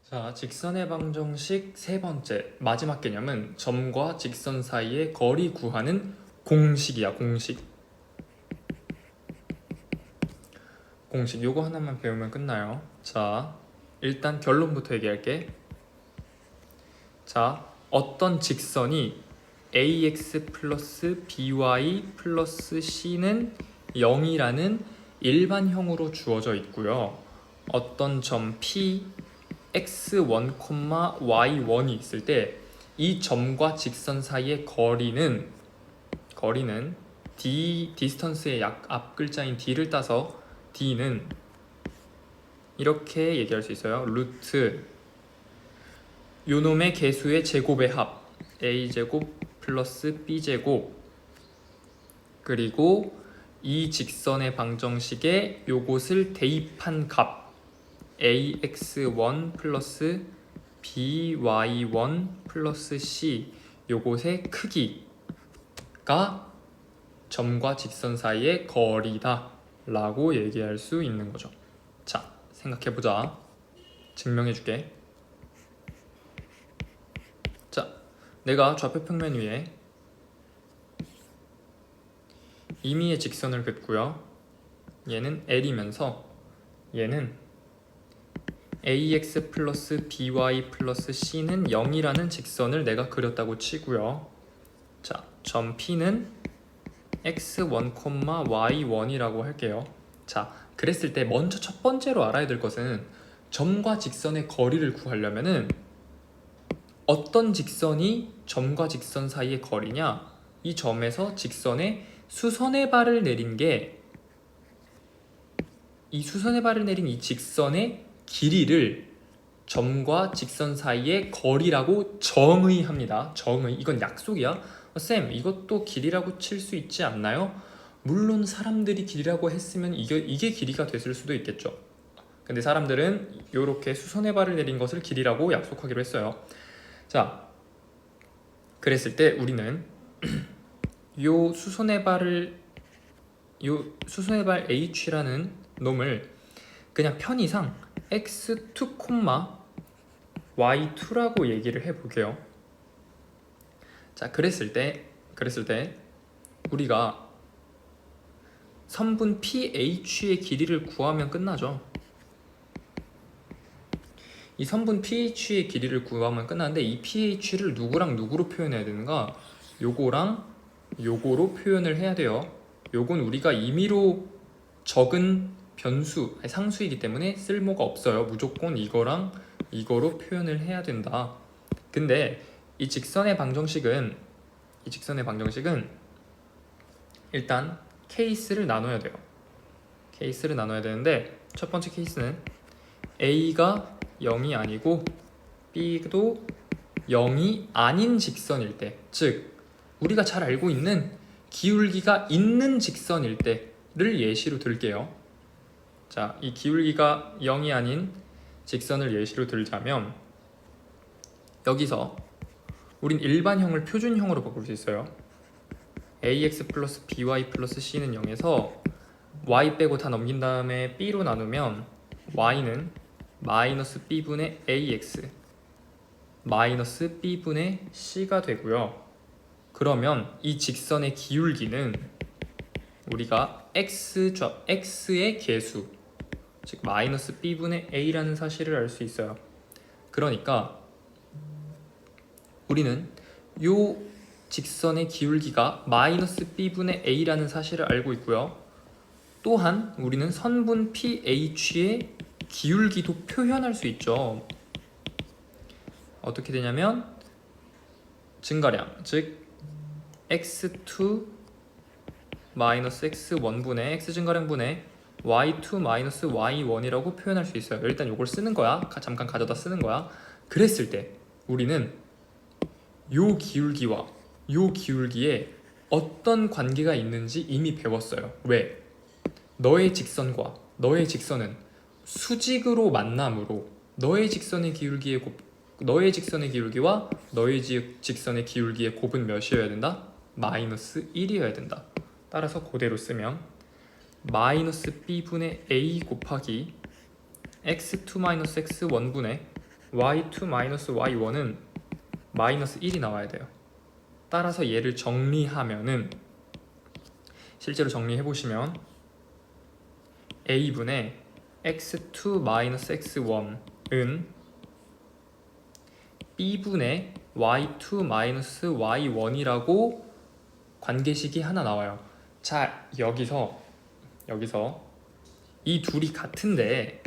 자, 직선의 방정식 세 번째 마지막 개념은 점과 직선 사이의 거리 구하는 공식이야. 공식 요거 하나만 배우면 끝나요. 자, 일단 결론부터 얘기할게. 자, 어떤 직선이 ax 플러스 by 플러스 c는 0이라는 일반형으로 주어져 있고요. 어떤 점 p x1, y1이 있을 때 이 점과 직선 사이의 거리는 디스턴스의 앞 글자인 d를 따서 d는 이렇게 얘기할 수 있어요. 루트 요놈의 개수의 제곱의 합 a제곱 플러스 b제곱 그리고 이 직선의 방정식에 요것을 대입한 값 ax1 플러스 by1 플러스 c 요것의 크기가 점과 직선 사이의 거리다 라고 얘기할 수 있는 거죠. 자, 생각해보자. 증명해줄게. 자, 내가 좌표 평면 위에 임의의 직선을 긋고요. 얘는 L이면서 얘는 ax 플러스 by 플러스 c는 0이라는 직선을 내가 그렸다고 치고요. 자, 점 P는 x1, y1이라고 할게요. 자, 그랬을 때 먼저 첫 번째로 알아야 될 것은 점과 직선의 거리를 구하려면은 어떤 직선이 점과 직선 사이의 거리냐? 이 점에서 직선에 수선의 발을 내린 게 이 수선의 발을 내린 이 직선의 길이를 점과 직선 사이의 거리라고 정의합니다. 정의. 이건 약속이야. 쌤, 이것도 길이라고 칠 수 있지 않나요? 물론 사람들이 길이라고 했으면 이게 길이가 됐을 수도 있겠죠. 근데 사람들은 이렇게 수선의 발을 내린 것을 길이라고 약속하기로 했어요. 자, 그랬을 때 우리는 요 수선의 발 h라는 놈을 그냥 편의상 x2, y2라고 얘기를 해볼게요. 자, 그랬을 때 우리가 선분 PH의 길이를 구하면 끝나죠. 이 선분 PH의 길이를 구하면 끝나는데 이 PH를 누구랑 누구로 표현해야 되는가? 요거랑 요거로 표현을 해야 돼요. 요건 우리가 임의로 적은 상수이기 때문에 쓸모가 없어요. 무조건 이거랑 이거로 표현을 해야 된다. 근데 이 직선의 방정식은 일단 케이스를 나눠야 돼요. 케이스를 나눠야 되는데 첫 번째 케이스는 A가 0이 아니고 B도 0이 아닌 직선일 때, 즉 우리가 잘 알고 있는 기울기가 있는 직선일 때를 예시로 들게요. 자, 이 기울기가 0이 아닌 직선을 예시로 들자면 여기서 우린 일반형을 표준형으로 바꿀 수 있어요. ax 플러스 by 플러스 c는 0에서 y 빼고 다 넘긴 다음에 b로 나누면 y는 마이너스 b분의 ax 마이너스 b분의 c가 되고요. 그러면 이 직선의 기울기는 우리가 x의 개수, 즉 마이너스 b분의 a라는 사실을 알 수 있어요. 그러니까 우리는 요 직선의 기울기가 마이너스 b분의 a라는 사실을 알고 있고요. 또한 우리는 선분 PH의 기울기도 표현할 수 있죠. 어떻게 되냐면 증가량, 즉 x2 마이너스 x1분의 x 증가량분의 y2 마이너스 y1이라고 표현할 수 있어요. 일단 이걸 쓰는 거야. 잠깐 가져다 쓰는 거야. 그랬을 때 우리는 요 기울기와 요 기울기에 어떤 관계가 있는지 이미 배웠어요. 왜? 너의 직선과 너의 직선은 수직으로 만남으로 너의 직선의 기울기와 너의 직선의 기울기의 곱은 몇이어야 된다? 마이너스 1이어야 된다. 따라서 그대로 쓰면 마이너스 b분의 a 곱하기 x2 마이너스 x1분의 y2-y1은 마이너스 1이 나와야 돼요. 따라서 얘를 정리하면은 실제로 정리해보시면 a분의 x2-x1은 b분의 y2-y1이라고 관계식이 하나 나와요. 자, 여기서 이 둘이 같은데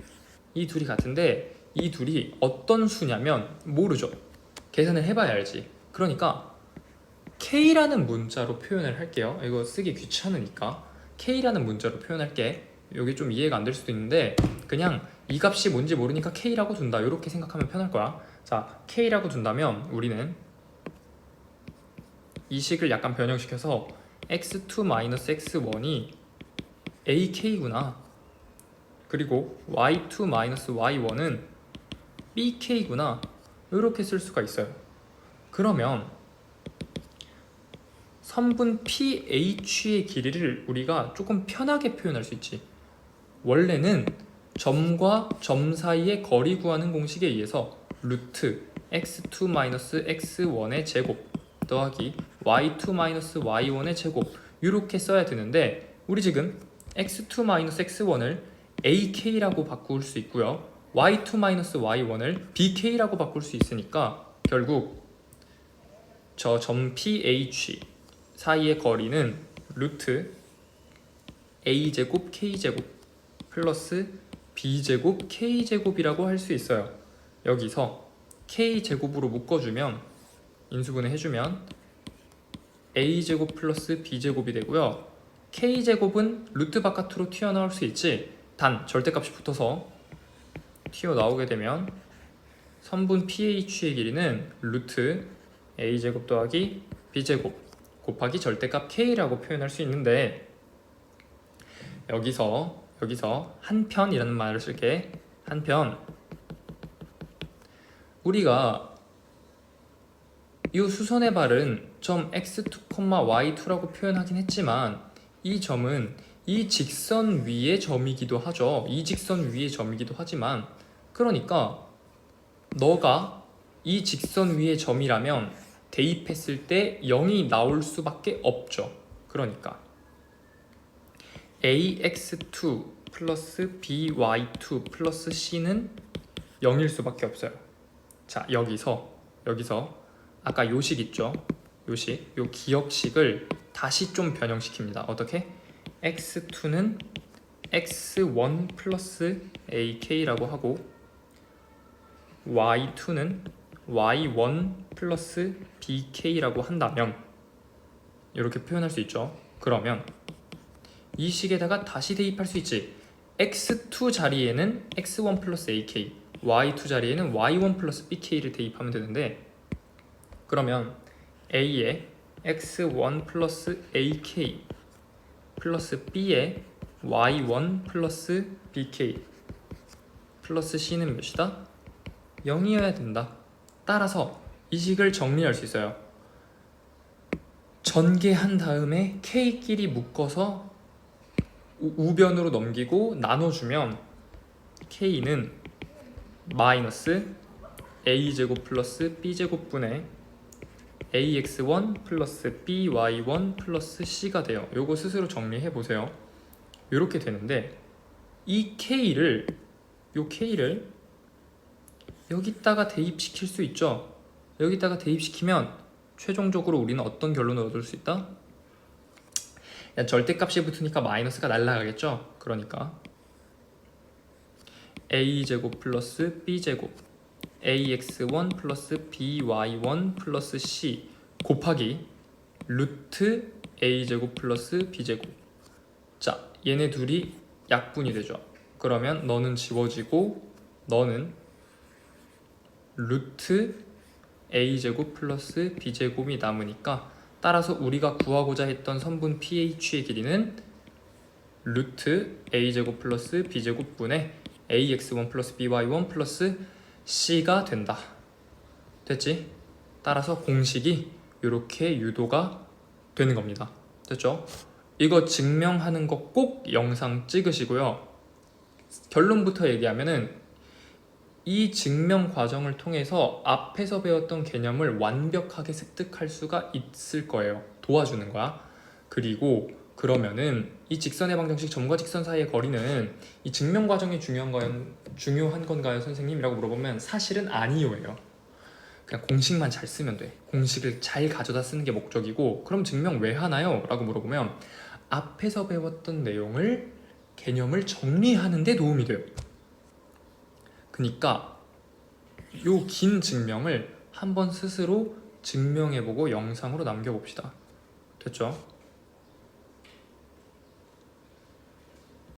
이 둘이 어떤 수냐면 모르죠. 계산을 해봐야 알지. 그러니까 K라는 문자로 표현을 할게요. 이거 쓰기 귀찮으니까 K라는 문자로 표현할게. 여기 좀 이해가 안 될 수도 있는데 그냥 이 값이 뭔지 모르니까 K라고 둔다, 이렇게 생각하면 편할 거야. 자, K라고 둔다면 우리는 이 식을 약간 변형시켜서 x2-x1이 ak구나, 그리고 y2-y1은 bk구나, 이렇게 쓸 수가 있어요. 그러면 선분 PH의 길이를 우리가 조금 편하게 표현할 수 있지. 원래는 점과 점 사이의 거리 구하는 공식에 의해서 루트 x2-x1의 제곱 더하기 y2-y1의 제곱 이렇게 써야 되는데 우리 지금 x2-x1을 ak라고 바꿀 수 있고요, y2-y1을 bk라고 바꿀 수 있으니까 결국 저 점 PH 사이의 거리는 루트 a제곱 k제곱 플러스 b제곱 k제곱이라고 할 수 있어요. 여기서 k제곱으로 묶어주면 인수분해 해주면 a제곱 플러스 b제곱이 되고요, k제곱은 루트 바깥으로 튀어나올 수 있지. 단 절대값이 붙어서 튀어나오게 되면 선분 PH의 길이는 루트 a제곱 더하기 b제곱 곱하기 절대값 k라고 표현할 수 있는데 여기서 한편이라는 말을 쓸게. 한편 우리가 이 수선의 발은 점 x2, y2라고 표현하긴 했지만 이 점은 이 직선 위의 점이기도 하죠. 이 직선 위의 점이기도 하지만 그러니까 너가 이 직선 위의 점이라면 대입했을 때 0이 나올 수밖에 없죠. 그러니까 ax2 플러스 by2 플러스 c는 0일 수밖에 없어요. 자, 여기서 아까 요식 있죠? 요식, 요 기억식을 다시 좀 변형시킵니다. 어떻게? x2는 x1 플러스 ak라고 하고 y2는 y1 플러스 bk라고 한다면 이렇게 표현할 수 있죠. 그러면 이 식에다가 다시 대입할 수 있지. x2 자리에는 x1 플러스 ak, y2 자리에는 y1 플러스 bk를 대입하면 되는데 그러면 a에 x1 플러스 ak 플러스 b에 y1 플러스 bk 플러스 c는 몇이다? 0이어야 된다. 따라서 이 식을 정리할 수 있어요. 전개한 다음에 k끼리 묶어서 우변으로 넘기고 나눠주면 k는 마이너스 a제곱 플러스 b제곱분의 ax1 플러스 by1 플러스 c가 돼요. 요거 스스로 정리해 보세요. 이렇게 되는데 이 k를 여기다가 대입시킬 수 있죠. 여기다가 대입시키면 최종적으로 우리는 어떤 결론을 얻을 수 있다? 절대값이 붙으니까 마이너스가 날라가겠죠. 그러니까 a제곱 플러스 b제곱 ax1 플러스 by1 플러스 c 곱하기 루트 a제곱 플러스 b제곱. 자, 얘네 둘이 약분이 되죠. 그러면 너는 지워지고 너는 루트 a제곱 플러스 b제곱이 남으니까 따라서 우리가 구하고자 했던 선분 PH의 길이는 루트 a제곱 플러스 b제곱분의 ax1 플러스 by1 플러스 c가 된다. 됐지? 따라서 공식이 이렇게 유도가 되는 겁니다. 됐죠? 이거 증명하는 거 꼭 영상 찍으시고요. 결론부터 얘기하면은 이 증명 과정을 통해서 앞에서 배웠던 개념을 완벽하게 습득할 수가 있을 거예요. 도와주는 거야. 그리고 그러면은 이 직선의 방정식 점과 직선 사이의 거리는 이 증명 과정이 중요한 건가요, 선생님이라고 물어보면 사실은 아니요예요. 그냥 공식만 잘 쓰면 돼. 공식을 잘 가져다 쓰는 게 목적이고, 그럼 증명 왜 하나요? 라고 물어보면 앞에서 배웠던 내용을 개념을 정리하는 데 도움이 돼요. 그러니까 요 긴 증명을 한번 스스로 증명해보고 영상으로 남겨봅시다. 됐죠?